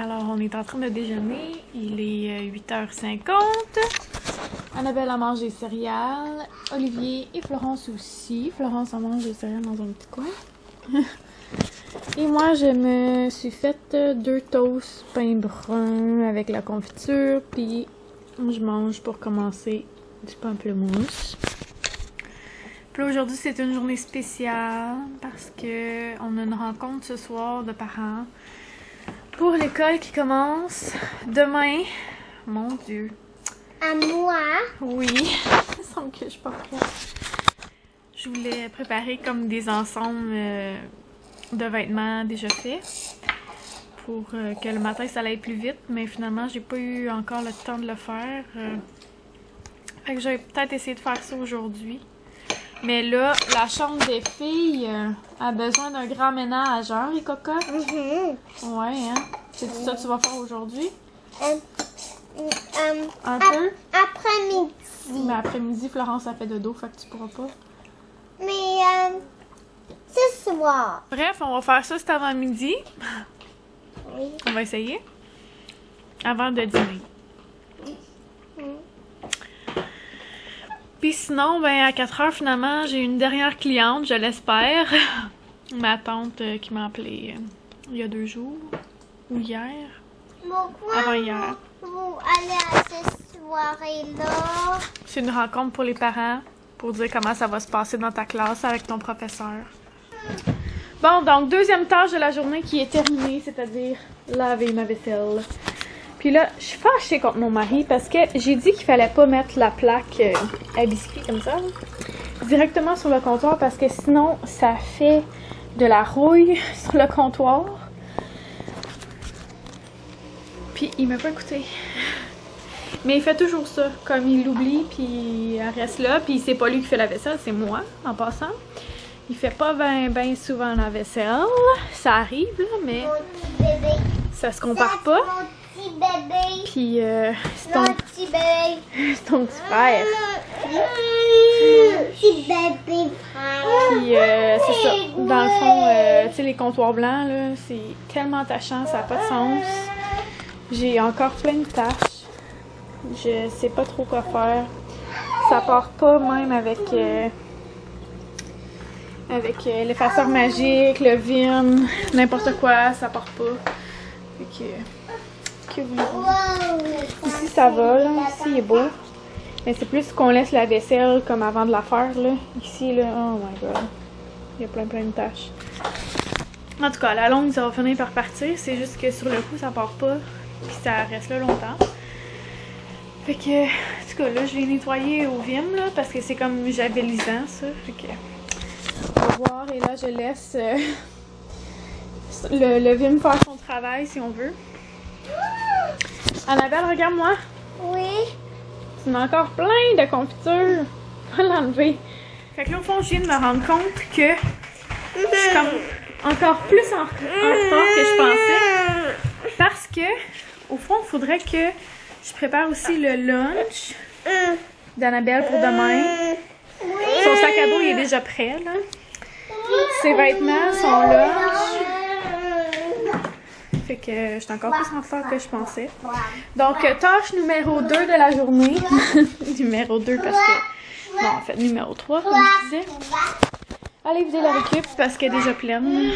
Alors, on est en train de déjeuner. Il est 8h50. Annabelle a mangé des céréales. Olivier et Florence aussi. Florence en mange des céréales dans un petit coin. Et moi, je me suis fait 2 toasts pain brun avec la confiture. Puis, je mange pour commencer du pamplemousse. Puis aujourd'hui, c'est une journée spéciale parce que on a une rencontre ce soir de parents pour l'école qui commence demain. Mon Dieu. À moi? Oui. Il me semble que je suis pas prête. Je voulais préparer comme des ensembles de vêtements déjà faits pour que le matin ça aille plus vite, mais finalement j'ai pas eu encore le temps de le faire. Fait que je vais peut-être essayer de faire ça aujourd'hui. Mais là, la chambre des filles a besoin d'un grand ménage, hein, les cocottes? Ouais, hein? C'est tout ça que tu vas faire aujourd'hui? Un peu? Après-midi. Mais après-midi, Florence a fait dodo, fait que tu pourras pas. Mais ce soir. Bref, on va faire ça cet avant-midi. Oui. On va essayer. Avant de dîner. Puis sinon, ben à 4h finalement, j'ai une dernière cliente, je l'espère. Ma tante qui m'a appelée il y a 2 jours. Ou hier. Pourquoi Avant-hier. vous allez à cette soirée-là? C'est une rencontre pour les parents, pour dire comment ça va se passer dans ta classe avec ton professeur. Bon, donc deuxième tâche de la journée qui est terminée, c'est-à-dire laver ma vaisselle. Puis là, je suis fâchée contre mon mari parce que j'ai dit qu'il fallait pas mettre la plaque à biscuits comme ça, là, directement sur le comptoir parce que sinon, ça fait de la rouille sur le comptoir. Puis il m'a pas écouté. Mais il fait toujours ça, comme il l'oublie, puis elle reste là, puis c'est pas lui qui fait la vaisselle, c'est moi, en passant. Il fait pas ben souvent la vaisselle, ça arrive, là, mais ça se compare pas. Mon petit bébé. Puis c'est Mon ton, petit bébé. c'est ton petit frère. Mon petit bébé frère. Puis c'est ça, dans le fond, tu sais, les comptoirs blancs, là, c'est tellement tachant, ça n'a pas de sens. J'ai encore plein de tâches. Je sais pas trop quoi faire. Ça part pas même avec l'effaceur magique, le Vim, n'importe quoi, ça part pas. Fait que voulez-vous? Ici ça va, là. Ici il est beau. Mais c'est plus qu'on laisse la vaisselle comme avant de la faire, là. Ici, là, oh my god. Il y a plein de tâches. En tout cas, à la longue, ça va finir par partir. C'est juste que sur le coup, ça part pas. Puis ça reste là longtemps. Fait que, en tout cas, là, je l'ai nettoyé au Vim, là, parce que c'est comme javelisant, ça. Fait que, on va voir. Et là, je laisse le Vim faire son travail, si on veut. Annabelle, regarde-moi. Oui. Tu m'as encore plein de confiture. On va l'enlever. Fait que là, au fond, je viens de me rendre compte que je suis comme encore plus en retard que je pensais. Parce que, au fond, il faudrait que je prépare aussi le lunch d'Annabelle pour demain. Son sac à dos, il est déjà prêt, là. Ses vêtements, son lunch. Fait que j'étais encore plus en retard que je pensais. Donc, tâche numéro 2 de la journée. Numéro 2 parce que... Non, en fait, numéro 3, comme je disais. Allez vider la récup parce qu'elle est déjà pleine.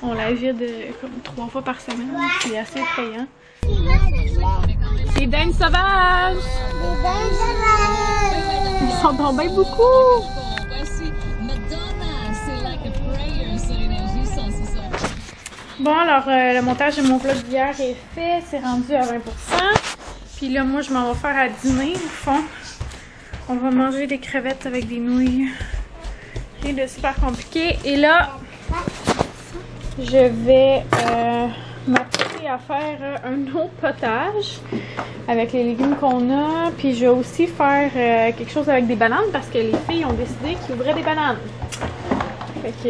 On la vide comme 3 fois par semaine. C'est assez effrayant. C'est dingue sauvage! Ils sont tombés beaucoup! Bon, alors le montage de mon vlog d'hier est fait. C'est rendu à 20%. Puis là, moi, je m'en vais faire à dîner, au fond. On va manger des crevettes avec des nouilles. Rien de super compliqué. Et là, je vais m'apprêter à faire un autre potage avec les légumes qu'on a. Puis je vais aussi faire quelque chose avec des bananes parce que les filles ont décidé qu'ils ouvraient des bananes. Fait que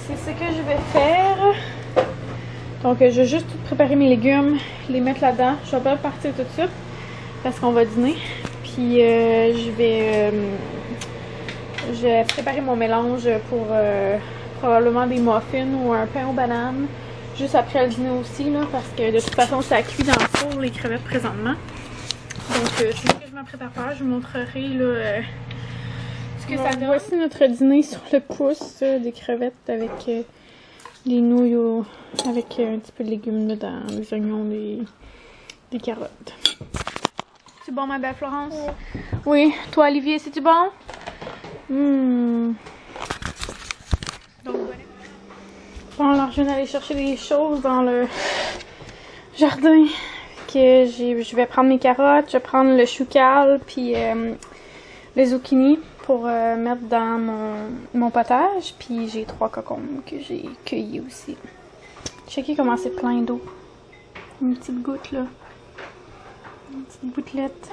c'est ce que je vais faire. Donc je vais juste tout préparer mes légumes, les mettre là-dedans. Je vais pas partir tout de suite parce qu'on va dîner. Puis je vais préparer mon mélange pour probablement des muffins ou un pain aux bananes. Juste après le dîner aussi, là, parce que de toute façon, ça cuit dans le four, les crevettes, présentement. Donc, c'est ce que je m'apprête à faire. Je vous montrerai, là, ce que ça donne. Voici notre dîner sur le pouce, des crevettes avec des nouilles, avec un petit peu de légumes dedans, des oignons, des carottes. C'est bon, ma belle Florence? Oui. Toi, Olivier, c'est-tu bon? Donc, voilà. Bon, alors je viens d'aller chercher des choses dans le jardin. Que je vais prendre mes carottes, je vais prendre le chou cal, puis les zucchini pour mettre dans mon potage. Puis j'ai 3 cocombes que j'ai cueillis aussi. Checkez comment c'est plein d'eau. Une petite goutte là. Une petite gouttelette.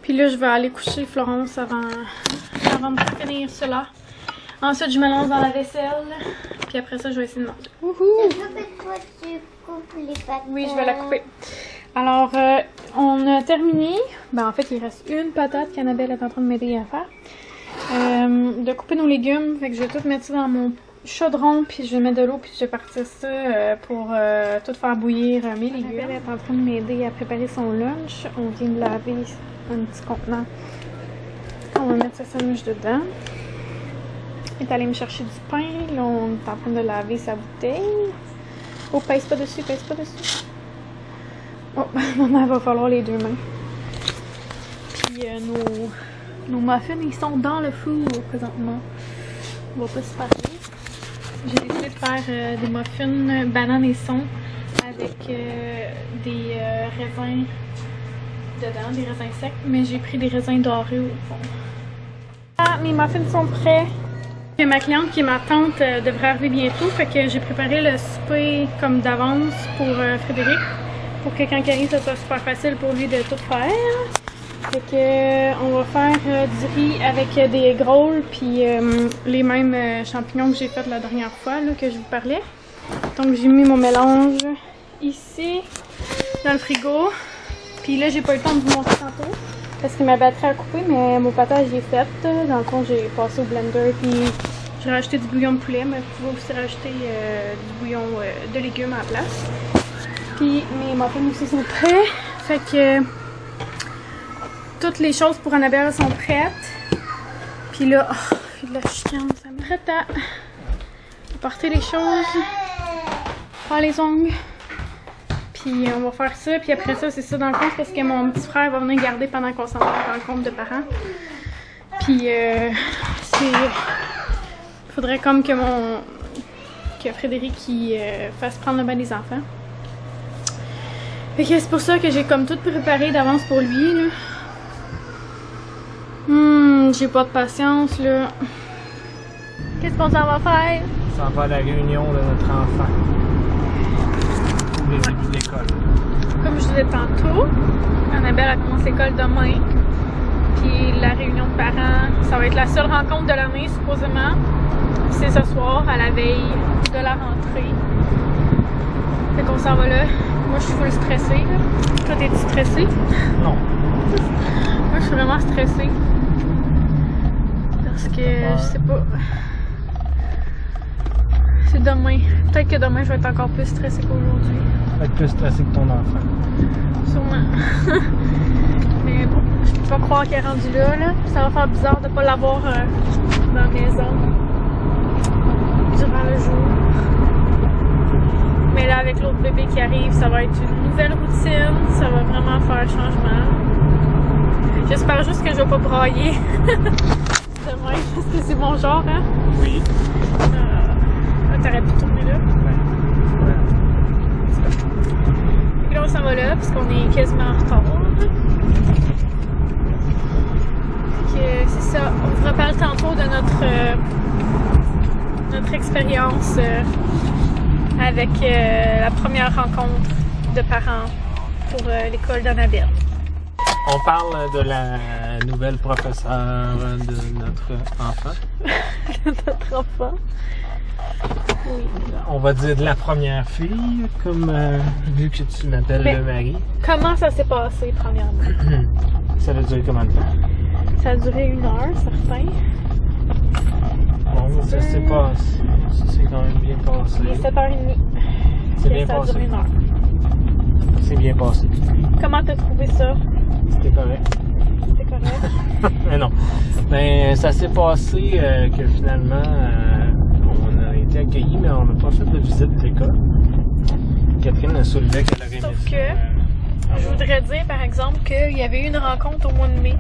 Puis là, je vais aller coucher Florence avant de finir cela. Ensuite, je me lance dans la vaisselle. Puis après ça, je vais essayer de manger. Je veux que toi, tu coupes les patates. Oui, je vais la couper. Alors, on a terminé. Ben, en fait, il reste une patate qu'Annabelle est en train de m'aider à faire. De couper nos légumes. Fait que je vais tout mettre ça dans mon chaudron. Puis je vais mettre de l'eau. Puis je vais partir ça pour tout faire bouillir mes légumes. Annabelle est en train de m'aider à préparer son lunch. On vient de laver un petit contenant. On va mettre sa sandwich dedans. Elle est allée me chercher du pain. Là, on est en train de laver sa bouteille. Oh, pèse pas dessus, pèse pas dessus. Oh, maman, va falloir les 2 mains. Puis nos muffins, ils sont dans le four présentement. On va pas se parler. J'ai décidé de faire des muffins bananes et son avec des raisins dedans, des raisins secs. Mais j'ai pris des raisins dorés au fond. Ah, mes muffins sont prêts. Ma cliente qui est ma tante devrait arriver bientôt, fait que j'ai préparé le souper comme d'avance pour Frédéric, pour que quand il arrive, ça soit super facile pour lui de tout faire. Fait que on va faire du riz avec des grôles puis les mêmes champignons que j'ai fait la dernière fois là, que je vous parlais. Donc j'ai mis mon mélange ici dans le frigo. Puis là j'ai pas eu le temps de vous montrer tantôt parce que ma batterie a coupé, mais mon potage est fait. Dans le fond, j'ai passé au blender puis j'ai rajouté du bouillon de poulet, mais vous pouvez aussi rajouter du bouillon de légumes à la place. Puis mes muffins aussi sont prêts. Fait que toutes les choses pour Annabelle sont prêtes. Puis là, oh, il y a de la chicane, ça me prête à apporter les choses, faire les ongles. Puis on va faire ça, puis après ça, c'est ça dans le compte parce que mon petit frère va venir garder pendant qu'on s'en va dans le compte de parents. Puis faudrait comme que Frédéric fasse prendre le bain des enfants. Fait que c'est pour ça que j'ai comme tout préparé d'avance pour lui là. J'ai pas de patience là. Qu'est-ce qu'on s'en va faire? On s'en va à la réunion de notre enfant. Pour le début de l'école. Comme je disais tantôt, Annabelle a commencé l'école demain. Puis la réunion de parents, ça va être la seule rencontre de l'année supposément. C'est ce soir, à la veille de la rentrée. Fait qu'on s'en va là. Moi je suis full stressée là. Toi t'es-tu stressée? Non. Moi je suis vraiment stressée. Parce que je sais pas. C'est demain. Peut-être que demain je vais être encore plus stressée qu'aujourd'hui. Tu vas être plus stressée que ton enfant. Sûrement. Mais bon, je peux pas croire qu'elle est rendue là. Ça va faire bizarre de pas l'avoir dans la maison durant le jour. Mais là, avec l'autre bébé qui arrive, ça va être une nouvelle routine. Ça va vraiment faire un changement. J'espère juste que je vais pas brailler demain, parce que c'est mon genre, hein? Oui. T'aurais pu tourner là. Ouais. Et là, on s'en va là, parce qu'on est quasiment en retard. C'est ça. On vous reparle tantôt de notre expérience avec la première rencontre de parents pour l'école d'Annabelle. On parle de la nouvelle professeure de notre enfant. Notre enfant. Oui. On va dire de la première fille, comme vu que tu m'appelles le mari. Comment ça s'est passé, premièrement? Ça a duré combien de temps? Ça a duré 1 heure, certain. Bon, ça s'est passé. Ça s'est quand même bien passé. Il est 7h30. C'est bien Ça a passé. duré 1 heure. C'est bien passé. Comment t'as trouvé ça? C'était correct. C'était correct? Mais non. Ben, ça s'est passé que finalement, on a été accueillis, mais on n'a pas fait de visite de l'école. Catherine a soulevé qu'elle aurait aimé Sauf ça, que, je voudrais dire, par exemple, qu'il y avait eu une rencontre au mois de mai.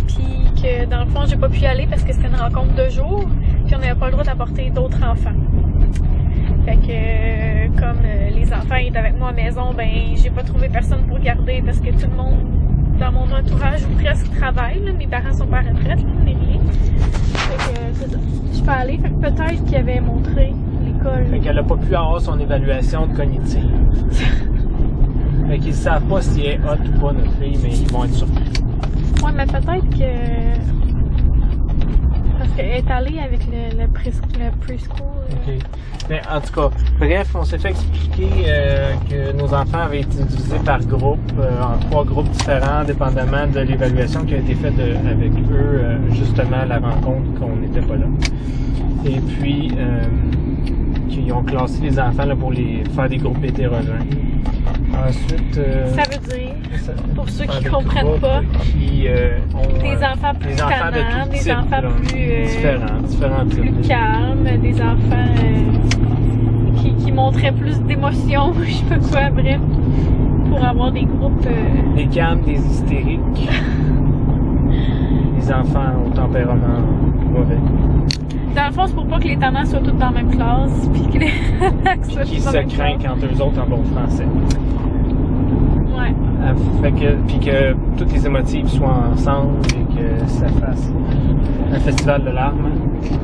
Puis que, dans le fond, j'ai pas pu y aller parce que c'était une rencontre de jour. Puis on n'avait pas le droit d'apporter d'autres enfants. Fait que, comme les enfants étaient avec moi à la maison, ben, j'ai pas trouvé personne pour garder parce que tout le monde dans mon entourage ou presque travaille. Là. Mes parents sont pas à retraite, là, mais rien. Fait que, c'est ça. Je peux aller. Fait que peut-être qu'il avait montré l'école. Fait qu'elle a pas pu avoir son évaluation de cognitive. Fait qu'ils savent pas si elle est hot ou pas, notre fille, mais ils vont être surpris. Ouais, mais peut-être que. Parce qu'elle est allée avec le preschool. OK. Mais en tout cas, bref, on s'est fait expliquer que nos enfants avaient été divisés par groupe, en 3 groupes différents, dépendamment de l'évaluation qui a été faite avec eux, justement à la rencontre qu'on n'était pas là. Et puis, qu'ils ont classé les enfants là, pour les faire des groupes hétérogènes. Ensuite, Ça veut dire, pour ceux qui comprennent groupes pas, qui ont des enfants plus des enfants de tannants, tout des type, enfants là, plus différents plus types. calmes, des enfants qui montraient plus d'émotions, je sais pas quoi, bref, pour avoir des groupes. Des calmes, des hystériques, des enfants au tempérament mauvais, Dans le fond, c'est pour pas que les tannants soient tous dans la même classe, puis que les relax soient qui tous dans se la même craignent classe. entre eux autres en bon français. Ouais. Fait que, puis que toutes les émotifs soient ensemble et que ça fasse un festival de larmes.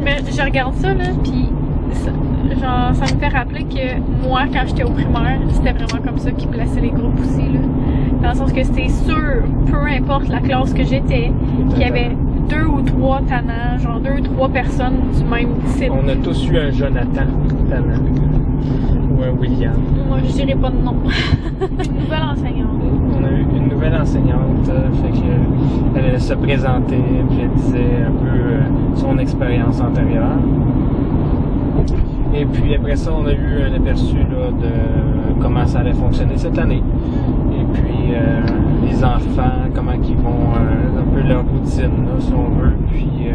Mais je regarde ça, là, puis genre, ça me fait rappeler que moi, quand j'étais au primaire, c'était vraiment comme ça qu'ils plaçaient les groupes aussi, là. Dans le sens que c'était sûr, peu importe la classe que j'étais, qu'il y avait 2 ou 3 tannants, genre 2 ou 3 personnes du même type. On a tous eu un Jonathan tannant ou un William. Moi, je dirais pas de nom. Une nouvelle enseignante. On a eu une nouvelle enseignante, fait que elle se présentait, puis elle disait un peu son expérience antérieure. Et puis après ça, on a eu un aperçu là, de comment ça allait fonctionner cette année. Et puis les enfants, comment ils vont, un peu leur routine, là, si on veut, puis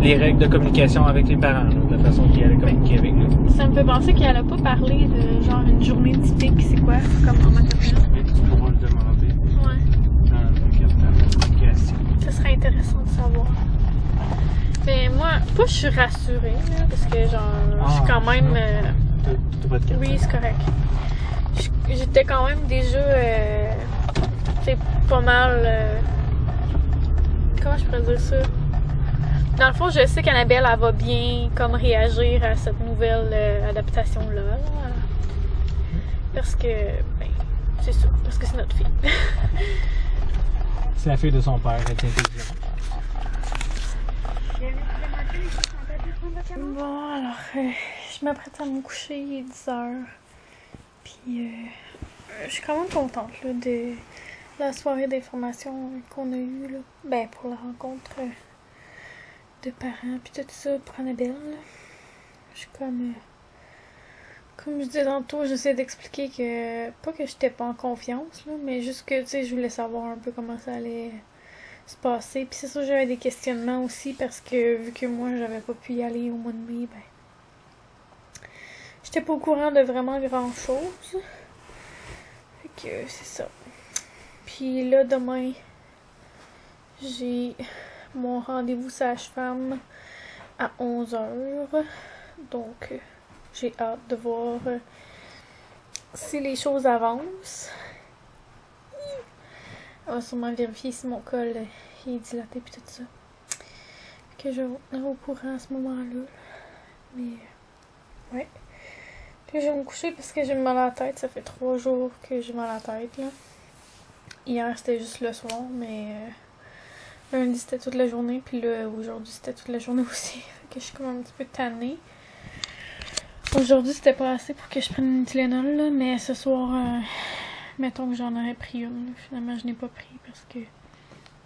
les règles de communication avec les parents, là, la façon qu'ils allaient communiquer avec nous. Ça me fait penser qu'elle a pas parlé de genre une journée typique, c'est quoi, comme en maternelle. Tu pourras le demander Ouais. dans le cadre de la communication. Ça serait intéressant de savoir. Mais moi, pas je suis rassurée, là, parce que genre, je suis quand même. T'as pas de carte? Oui, c'est correct. J'étais quand même déjà. C'est pas mal. Comment je pourrais dire ça? Dans le fond, je sais qu'Annabelle, elle va bien comme réagir à cette nouvelle adaptation-là. Là. Parce que, ben, c'est ça. Parce que c'est notre fille. C'est la fille de son père, elle est intelligente. Bon, alors, je m'apprête à me coucher, il est 10h. Puis, je suis quand même contente là, de la soirée d'information qu'on a eue. Là. Ben, pour la rencontre de parents, puis tout ça, pour Annabelle. Là. Je suis comme je disais tantôt, j'essaie d'expliquer que, pas que j'étais pas en confiance, là, mais juste que, tu sais, je voulais savoir un peu comment ça allait se passer. Puis c'est sûr, j'avais des questionnements aussi parce que vu que moi j'avais pas pu y aller au mois de mai, ben j'étais pas au courant de vraiment grand chose. Fait que c'est ça. Puis là demain j'ai mon rendez-vous sage-femme à 11h. Donc j'ai hâte de voir si les choses avancent. On va sûrement vérifier si mon col est dilaté puis tout ça. Que je vais vous tenir au courant à ce moment-là. Mais ouais. Puis je vais me coucher parce que j'ai mal à la tête. Ça fait 3 jours que j'ai mal à la tête là. Hier c'était juste le soir, mais lundi c'était toute la journée. Puis là aujourd'hui c'était toute la journée aussi. Fait que je suis comme un petit peu tannée. Aujourd'hui c'était pas assez pour que je prenne une Tylenol là, mais ce soir mettons que j'en aurais pris une. Finalement, je n'ai pas pris parce que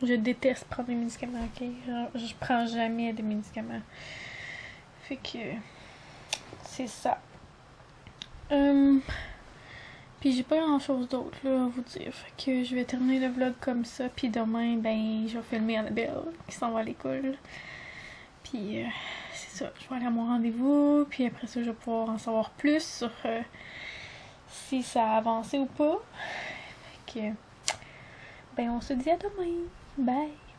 Je déteste prendre des médicaments, ok? Je prends jamais de médicaments. Fait que c'est ça. Puis j'ai pas grand chose d'autre là à vous dire. Fait que je vais terminer le vlog comme ça. Puis demain, ben, je vais filmer Annabelle qui s'en va à l'école. Puis c'est ça. Je vais aller à mon rendez-vous. Puis après ça, je vais pouvoir en savoir plus sur si ça a avancé ou pas. Fait que, ben, on se dit à demain. Bye!